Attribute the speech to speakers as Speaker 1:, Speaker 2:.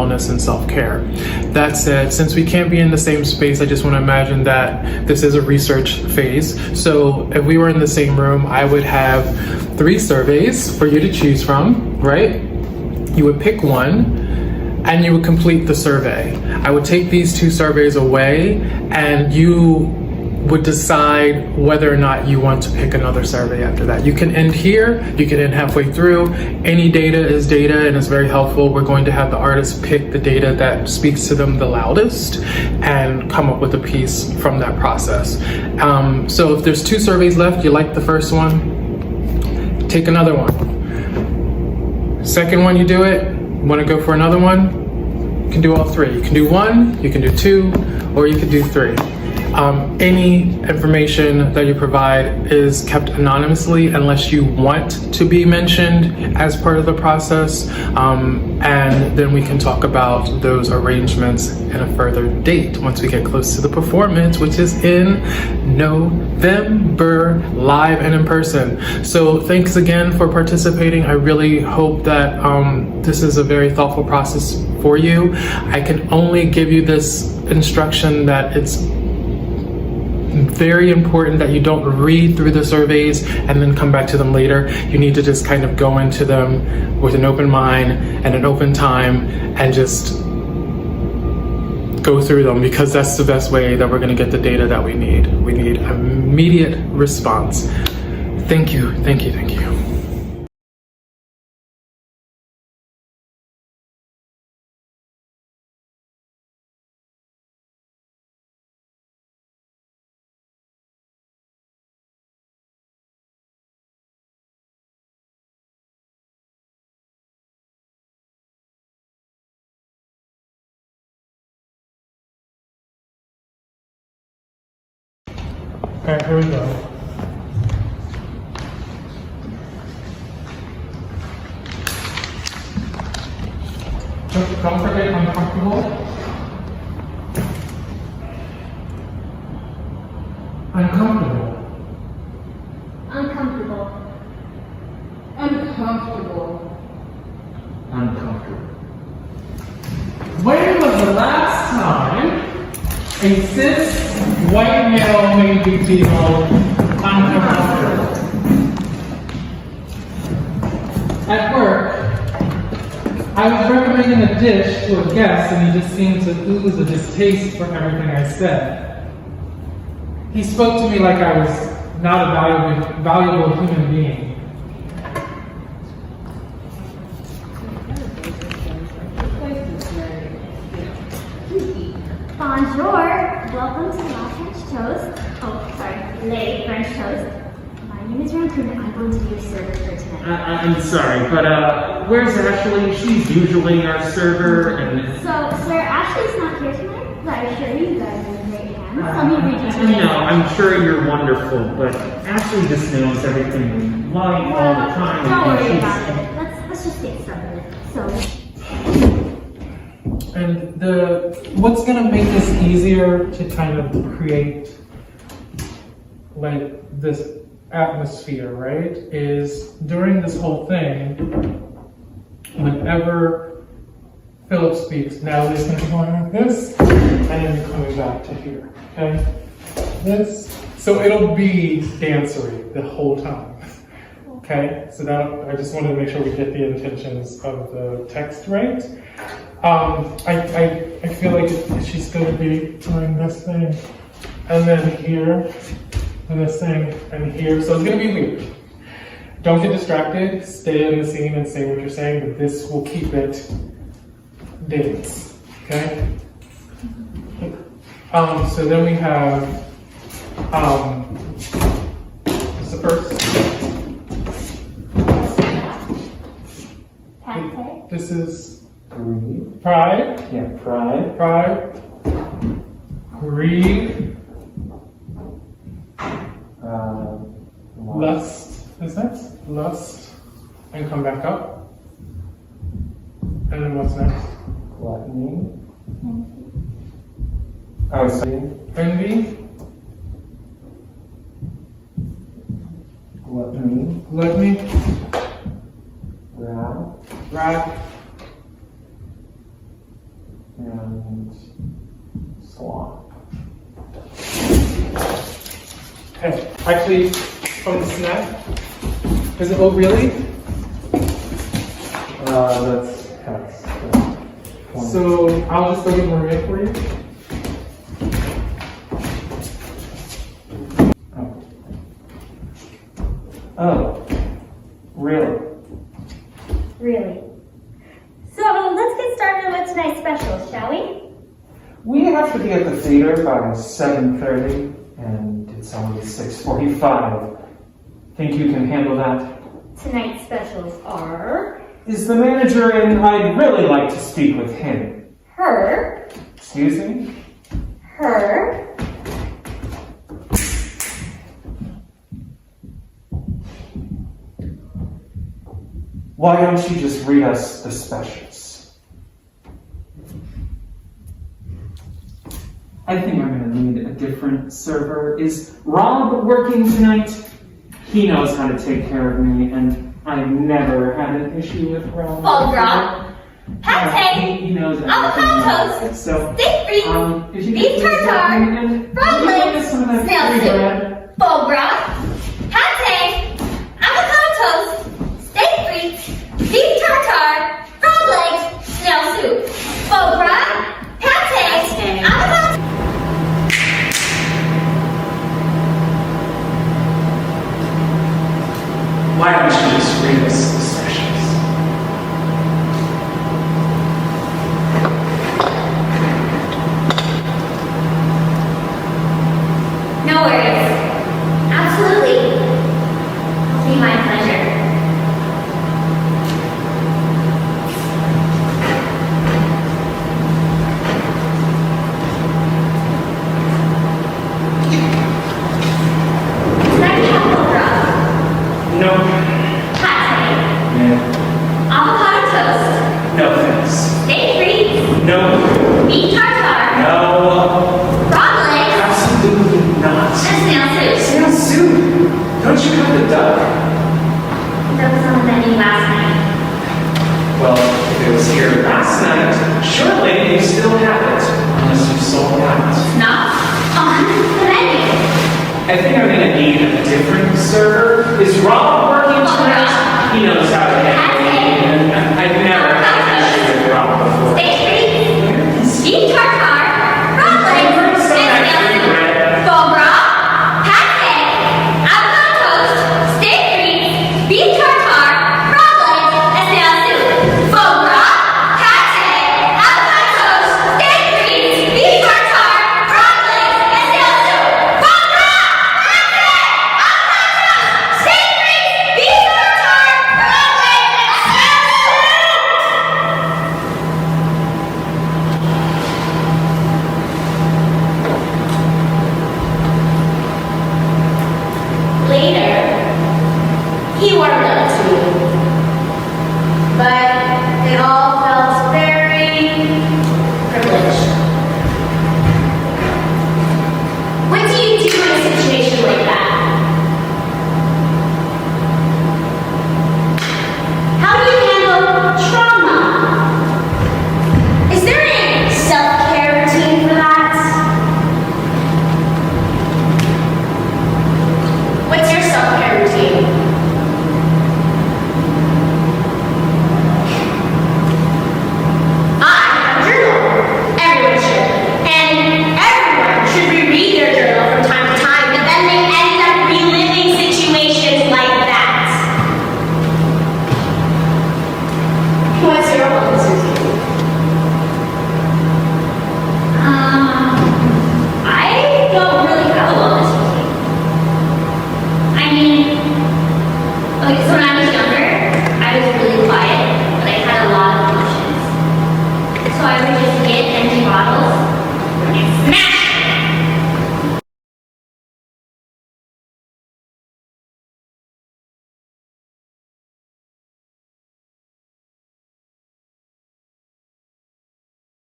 Speaker 1: wellness and self-care. That said, since we can't be in the same space, I just want to imagine that this is a research phase. So if we were in the same room, I would have 3 surveys for you to choose from, right? You would pick one and you would complete the survey. I would take these 2 surveys away and you would decide whether or not you want to pick another survey after that. You can end here, you can end halfway through. Any data is data and it's very helpful. We're going to have the artists pick the data that speaks to them the loudest and come up with a piece from that process. So if there's 2 surveys left, you like the first one, take another one. Second one you do it, want to go for another one, you can do all 3. You can do 1, you can do 2, or you can do 3. Any information that you provide is kept anonymously unless you want to be mentioned as part of the process, and then we can talk about those arrangements in a further date once we get close to the performance, which is in November, live and in person. So thanks again for participating. I really hope that this is a very thoughtful process for you. I can only give you this instruction that it's very important that you don't read through the surveys and then come back to them later. You need to just kind of go into them with an open mind and an open time and just go through them, because that's the best way that we're going to get the data that we need. We need immediate response. Thank you, thank you, thank you. All right, here we go. Don't forget uncomfortable. Uncomfortable.
Speaker 2: Uncomfortable.
Speaker 3: Uncomfortable.
Speaker 4: Uncomfortable.
Speaker 1: When was the last time a cis white male made you feel uncomfortable? At work, I was recommending a dish to a guest and he just seemed to ooze a distaste for everything I said. He spoke to me like I was not a valuable human being.
Speaker 2: Bonjour. Welcome to La French Toast. Oh, sorry, Le French Toast. My name is Rancune. I'm going to be your server for tonight.
Speaker 4: I'm sorry, but where's Ashley? She's usually our server, and...
Speaker 2: So, sir, Ashley's not here tonight, but I assure you, you guys are in great hands. Let me read you tonight.
Speaker 4: No, I'm sure you're wonderful, but Ashley just knows everything we like all the time.
Speaker 2: Don't worry
Speaker 4: she's-
Speaker 2: about it. Let's just get started. So.
Speaker 1: And what's gonna make this easier to kind of create like this atmosphere, right, is during this whole thing, whenever Philip speaks, Natalie's gonna be going like this, and then coming back to here, okay? This, so it'll be dancery the whole time, okay? So that, I just wanted to make sure we get the intentions of the text right. I feel like she's gonna be doing this thing, and then here, and this thing, and here, so it's gonna be weird. Don't get distracted, stay in the scene and say what you're saying, but this will keep it dance, okay? So then we have, what's the first?
Speaker 2: Pate.
Speaker 1: This is
Speaker 4: Breathe.
Speaker 1: pride,
Speaker 4: Yeah, pride.
Speaker 1: pride, greed, lust, is that? Lust, and come back up. And then what's next?
Speaker 4: Gluttony. Oh, sorry.
Speaker 1: Envy,
Speaker 4: Gluttony.
Speaker 1: gluttony,
Speaker 4: Wrath.
Speaker 1: wrath,
Speaker 3: and salon.
Speaker 1: Hey, actually, from the snack. Is it, oh really?
Speaker 3: That's
Speaker 1: So I'll just go get more milk for you.
Speaker 3: Oh, really?
Speaker 2: Really? So let's get started with tonight's special, shall we?
Speaker 3: We have to be at the theater by 7:30, and it's only 6:45. Think you can handle that?
Speaker 2: Tonight's specials are
Speaker 3: Is the manager in? I'd really like to speak with him.
Speaker 2: her,
Speaker 3: Excuse me?
Speaker 2: her,
Speaker 3: Why don't you just read us the specials? I think I'm gonna need a different server. Is Rob working tonight? He knows how to take care of me, and I've never had an issue with Rob.
Speaker 2: foie gras, pate,
Speaker 3: He knows
Speaker 2: avocado
Speaker 3: everything.
Speaker 2: toast,
Speaker 3: So,
Speaker 2: steak frites,
Speaker 3: if you
Speaker 2: beef
Speaker 3: could please help
Speaker 2: tartare,
Speaker 3: me and
Speaker 2: frog
Speaker 3: maybe
Speaker 2: legs,
Speaker 3: get some of that
Speaker 2: snail
Speaker 3: free
Speaker 2: soup,
Speaker 3: bread.
Speaker 2: foie gras, pate, avocado toast, steak frites, beef tartare, frog legs, snail soup, foie gras, pate, avocado.
Speaker 3: Why don't you just read us the specials?
Speaker 2: No worries. Absolutely. It'll be my pleasure. Tonight we have foie gras,
Speaker 3: No.
Speaker 2: pate,
Speaker 3: Yeah.
Speaker 2: avocado toast,
Speaker 3: No thanks.
Speaker 2: steak frites,
Speaker 3: No.
Speaker 2: beef tartare,
Speaker 3: No.
Speaker 2: frog legs,
Speaker 3: Absolutely not.
Speaker 2: and snail soup.
Speaker 3: Snail soup. Don't you have the duck?
Speaker 2: That was on the menu last night.
Speaker 3: Well, if it was here last night,